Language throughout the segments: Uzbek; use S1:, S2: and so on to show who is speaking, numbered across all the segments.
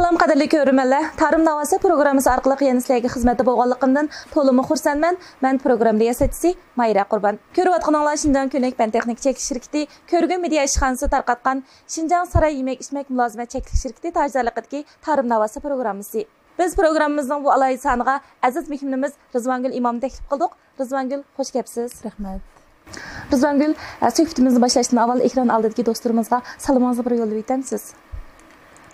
S1: Salam qadrli ko'ruvchilar. Tarım Navasi programmasi orqali yana sizlarga xizmatda bo'lganligimdan to'liq xursandman. Men program riyosatchisi Mayra Qurban. Ko'rayotganinglar Shinjang Ko'nak Pan Texnik Cheklik shirkati, Ko'rgan media ishxonasi tarqatgan Shinjang Saray yemak-ichmak mulozimat cheklik shirkati tajribaligidagi Tarım Navasi programmasi. Biz programmamizning bu alayhi soniga aziz mehmonimiz Rizvongul Imom taklif qildik. Rizvongul, xush kelibsiz.
S2: Rahmat.
S1: Rizvongul, suhbatimizni boshlashdan avval ekran oldidagi do'stlarimizga salomingizni bir yo'llab o'tamiz.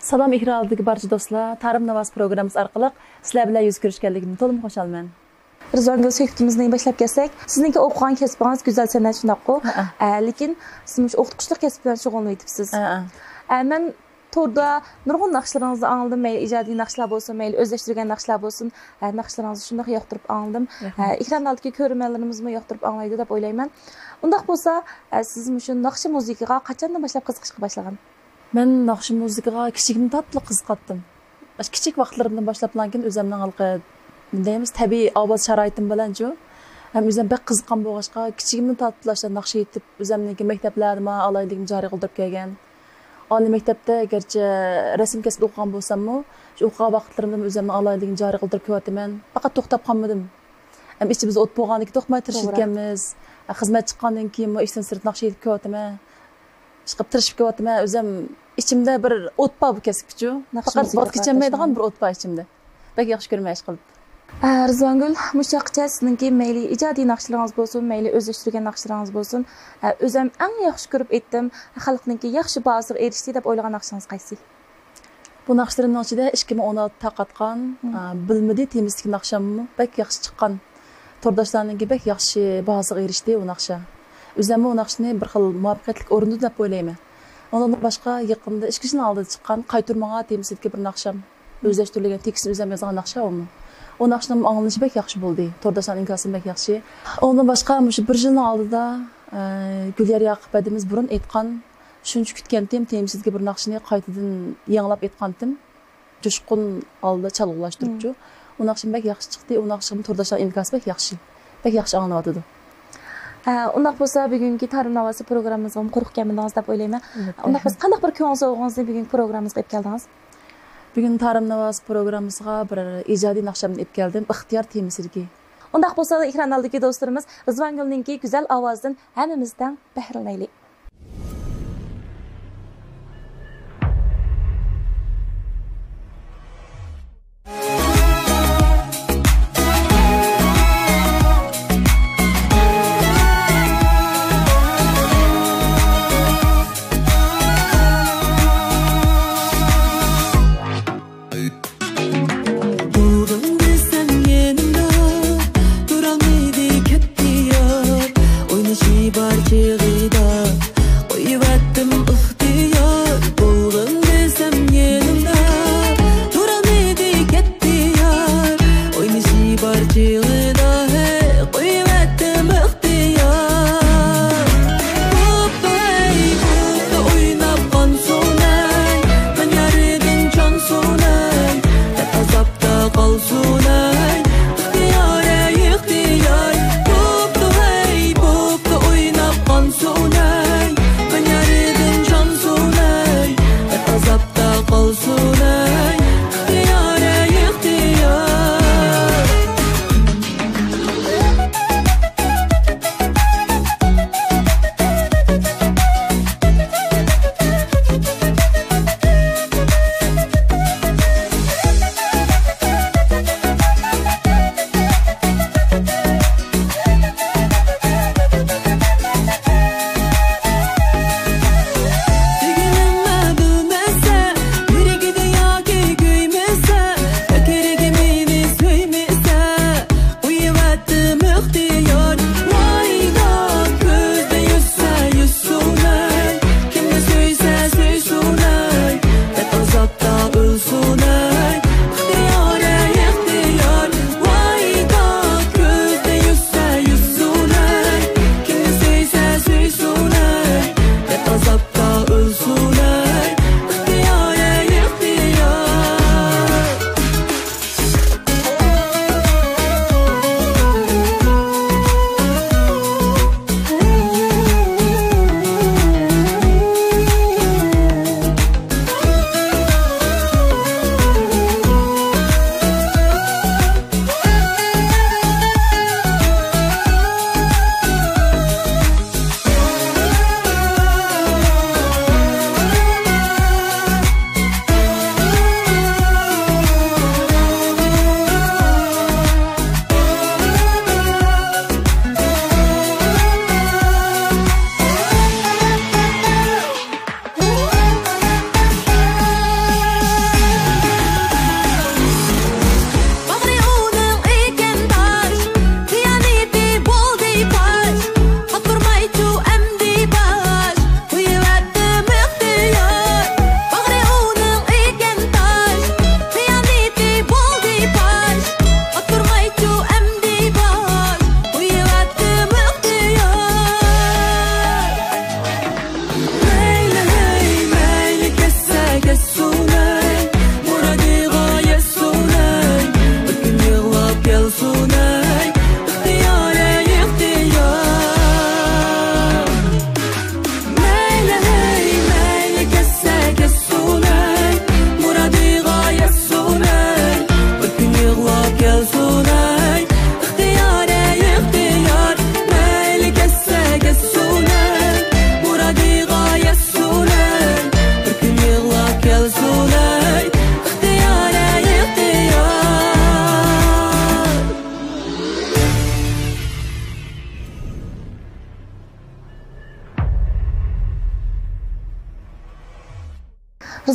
S2: Salam ekran oldidagi barcha do'stlar, Tarım Navasi programmasi orqali sizlar bilan yuz ko'rishganligimdan to'liq xushalman.
S1: Rizvongul, suhbatimizni boshlab kelsak, sizningki o'qigan kasbingiz go'zal san'at shunaqku, lekin siz o'qituvchilik kasbi bilan shug'ullanayapsiz. Men Torda nurg'un naqshlaringizni angladim, mayli ijodiy naqshlar bo'lsin, mayli o'zlashtirgan naqshlar bo'lsin, naqshlaringizni shunday yoqtirib angladim. Ekran oldidagi ko'ruvchilarimizmi yoqtirib anglaydi deb o'ylayman. Undaq bo'lsa, siz shu naqsh musiqaga qachondan boshlab qiziqishga boshlagan?
S2: Men naqsh musiqaga kichikimdan tatlı qiziqatdim. Kichik vaqtlarimdan boshlablankin o'zimning halqa deymiz tabiiy ovoz sharoitim bilan-ku, ham o'zim bek qiziqqan bo'lg'achqa kichikimdan tatlılaşdan naqsh yetib, o'zimniki maktablarda alayligim joriy qildirib kelgan. Oliy maktabda garchi rasm kasbi o'qigan bo'lsam-mu, shu o'qigan vaqtlarimda o'zimni alayligim joriy qildirib kelyapman. Faqat to'xtab qolmadim. Ham ichimizda o't bo'lganiki to'xtamay tirishib ekanmiz. Xizmat chiqqandan keyin ishdan sirt naqsh yetib kelyapman. Chiqib tirishib kelyapman. O'zim ichimda bir o't bor bu kasbchi. Faqat vaqtgachamaydigan bir o't bor ichimda. Bak yaxshi ko'rmay ish qilib.
S1: Rizvongul, mushaqcha sizningki mayli ijodiy naqshlaringiz bo'lsin, mayli o'zlashtirgan naqshlaringiz bo'lsin, o'zim eng yaxshi ko'rib aytdim, xalqningki yaxshi bahosiga erishdi deb o'ylagan naqshingiz qaysi?
S2: Bu naqshlarning ichida 2016 taqatgan, bilmadi temizlik naqshammi bak yaxshi chiqqan. Tordashlarningki bak yaxshi bahosiga erishdi u naqsha. O'zim bu naqshni bir xil muvaffaqiyatli o'rindi deb o'ylayman. Ondan boshqa yaqinda 2 yil oldin chiqqan qayturmaga temizlikka bir naqsham, o'zlashtirilgan tekst o'zim yozgan naqsha olma. O naqshning anglanishi bek yaxshi bo'ldi. Tordashlarning inkasi bek yaxshi. Ondan boshqa shu bir yil oldida Gülyar Yaqubadimiz burun aytgan, shuncha kutgandim temizlikka bir naqshni qaytadan yanglab aytgandim. Jo'shqun oldi chalg'ulashtiribchi. O naqshim bek yaxshi chiqdi. O naqshning tordashlar inkasi bek yaxshi. Bek yaxshi anglayotdi.
S1: Undaq bo'lsa, bugungi Tarım Navasi programmamizga qo'rqib kelmadingiz deb o'ylayman. Undaq bo'lsa, qanday bir ko'ngil sog'lig'ingizni bugungi programmamizga olib keldingiz?
S2: Bugün Tarım Navasi programmasiga bir ijodiy naqshamni olib keldim, ixtiyor temizligi.
S1: Undaq bo'lsa, ekran oldidagi do'stlarimiz Rizvongulningki go'zal ovozidan hammamizdan bahralanaylik.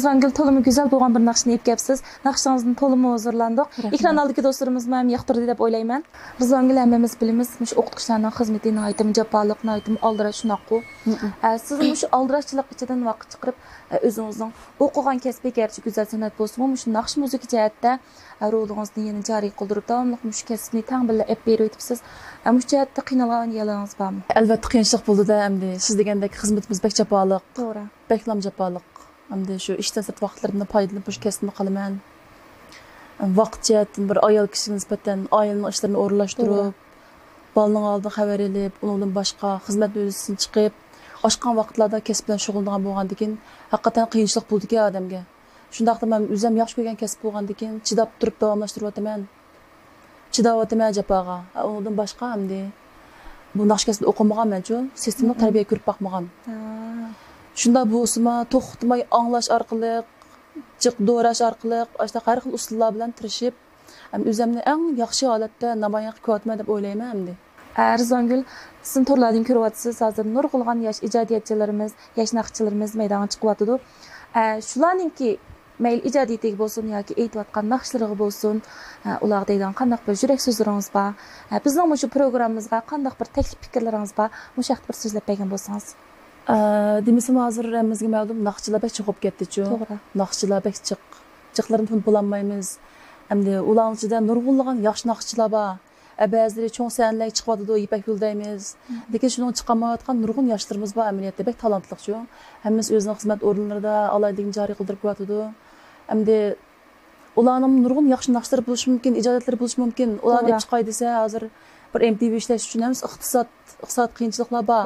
S1: Rızvangül tolımı güzel bo'lgan bir naqshni yeb kelibsiz. Naqshingizni to'limi huzurlandik. Ekran oldidagi do'stlarimiz ham yoqtirdi deb o'ylayman. Rızvangül hammamiz bilamiz, shu o'qituvchilarning xizmati nihoyatda jafoliq, nihoyatda aldirash shunaqku. Siz shu aldirashchilik ichidan vaqt chiqarib, o'zingizning o'qigan kasbi garchi go'zal san'at bo'lsa-mu, shu naqsh muzika jihatda ruhingizni yana joriy qildirib, davomli shu kasbni tang billa ep berib o'tibsiz. Shu jihatda qiynalgan yerlaringiz bormi?
S2: Albatta qiyinchilik bo'ldi-da, endi siz degandek xizmatimiz bek jafoliq.
S1: To'g'ri.
S2: Beklam jafoliq. Endi shu ishdan sirt vaqtlarimdan foydalanib shu kasbni qilaman. Vaqt jihatdan bir ayol kishiga nisbatan oilaning ishlarini o'rinlashtirib, bolaning oldiga xabar elib, undan boshqa xizmat o'zidan chiqib, oshqan vaqtlarda kasb bilan shug'ullangan bo'lgandan keyin haqiqatan qiyinchilik bo'ldi-ku odamga. Shundaqda men o'zim yaxshi ko'rgan kasb bo'lgandan keyin chidab turib davomlashtiryapman. Chidayapman jafoga. Undan boshqa endi bu naqsh kasbni o'qimaganman-ku, sistemni tarbiya ko'rib boqmagan. Shunda bo'lsa-ma to'xtamay anglash orqali, jiq do'rash orqali, ashta har xil usullar bilan tirishib, o'zimni eng yaxshi holatda namoyon qilib ko'rayapman deb o'ylayman endi.
S1: Rızvangül, sizin torlardan ko'ryapsiz, hozir nurg'ulg'an yosh ijodiyatchilarimiz, yosh naqshchilarimiz maydonga chiqyapti. Shularningki mayl ijodiyatiga bo'lsin yoki aytayotgan naqshlariga bo'lsin, ular deydigan qanday bir yurak so'zlaringiz bor. Bizning shu programmamizga qanday bir taklif fikrlaringiz bor, mushaqt bir so'zlab bergan bo'lsangiz.
S2: Demisam hozir ramizga ma'lum naqshchilar bek chiqib ketdi-chu.
S1: To'g'ri.
S2: Naqshchilar bek chiq. Chiqlarni tunib bo'lolmaymiz. Endi ularning ichida nurg'unlagan yaxshi naqshchilar bor. Ba'zilari cho'ng sanlar chiqyapti, ipak yo'l deymiz. Lekin shuni chiqamayotgan nurg'un yoshlarimiz bor, amaliyotda bek talantliq-chu. Hammasi o'zining xizmat o'rinlarida alaydigini joriy qildirib qo'yadi. Endi ularning nurg'un yaxshi naqshlar bo'lishi mumkin, ijodiyatlar bo'lishi mumkin. Ularni deb chiqay desa, hozir bir MTV ishlash uchun ham iqtisod qiyinchiliklar bor.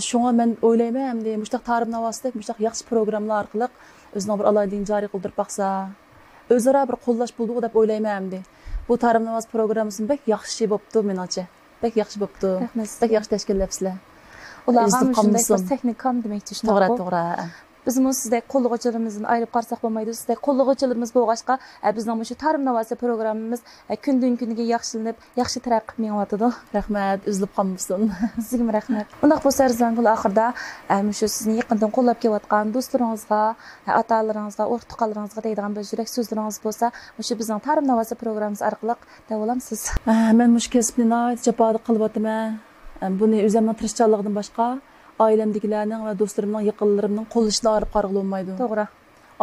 S2: Shunga men o'ylayman, endi mushtaq ta'rim navosida, mushtaq yaxshi programmalar orqali o'zining bir alaydigini joriy qildirib baqsa, o'zaro bir qo'llash bo'ldi deb o'ylayman endi. Bu ta'rim navos programmasini bek yaxshi bo'pti menimcha. Bek yaxshi bo'pti. Bek yaxshi tashkillabsizlar.
S1: Ularga shunday bir texnikam demoqchi shunday.
S2: To'g'ri.
S1: Bizning sizdek qo'llag'uvchilarimizdan ayirib qarsak bo'lmaydi. Sizdek qo'llag'uvchilarimiz bo'lg'achqa, bizning shu ta'rim navosi programmamiz kundan kuniga yaxshilanib, yaxshi taraqqi qilyapti.
S2: Rahmat, uzilib qolmasin.
S1: Sizga rahmat. Undaq bo'lsa, Rızvangül oxirida shu sizni yaqindan qo'llab kelayotgan do'stlaringizga, ota-onalaringizga, o'rtoqlaringizga deydigan bir yurak so'zlaringiz bo'lsa, shu bizning ta'rim navosi programmamiz orqali davolamsiz.
S2: Men mush kasbni nihoyat jafoli qilyapman. Buni o'zimning tirishchanligimdan boshqa ailemdekilerning va do'stlarimning, yaqinlarimning qo'llashini olib qarag'ili olmaydi.
S1: To'g'ri.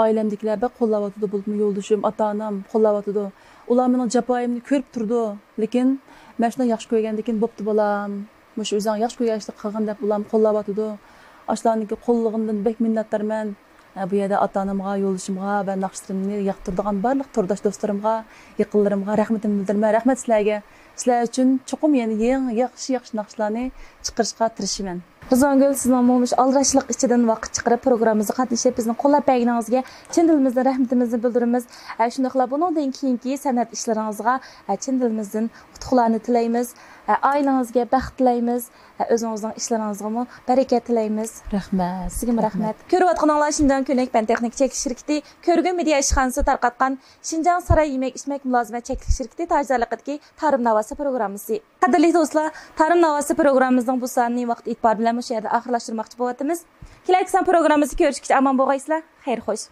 S2: Ailemdekiler bek qo'llayotdi, bo'lib yo'ldoshim, ota-onam qo'llayotdi. Ular mening jafoyimni ko'rib turdi, lekin men shuni yaxshi ko'rgandan keyin bo'pti bolam. Mush o'zing yaxshi ko'rganishni qilgan deb ular qo'llayotdi. Ashlarniki qo'llig'imdan bek minnatdorman. Bu yerda ota-onamga, yo'ldoshimga va naqshlarimni yoqtiradigan barliq turdosh do'stlarimga, yaqinlarimga rahmatimni bildiraman. Rahmat sizlarga. Sizlar uchun cho'qim yana yaxshi naqshlarni chiqarishga tirishaman.
S1: Rızvangül, sizning aldirashlik ichidan vaqt chiqarib programmamizga qatnashib, bizni qo'llab berganingizga chin dilimizdan rahmatimizni bildiramiz. Shunday qilib, bundan keyingi san'at ishlaringizga chin dilimizdan qutlug'larni tilaymiz. Oilangizga baxt tilaymiz. O'zingizning ishlaringizga baraka tilaymiz.
S2: Rahmat.
S1: Sizga rahmat. Ko'rayotganinglar Shinjon ko'nak fan texnik chekish shirkati, Ko'rgan media ishxonasi tarqatgan Shinjon saroy yemak-ichmak mulozimat chekish shirkati tajdarliqidagi ta'rim navosi programmasi. Qadrli do'stlar, ta'rim navosi programmamizning bu sonli vaqt e'tibor bilan shu yerda oxirlashtirmoqchi bo'lyapmiz. Kelasi programmamizda ko'rishguncha omon bo'lgaysizlar. Xayr xo'sh.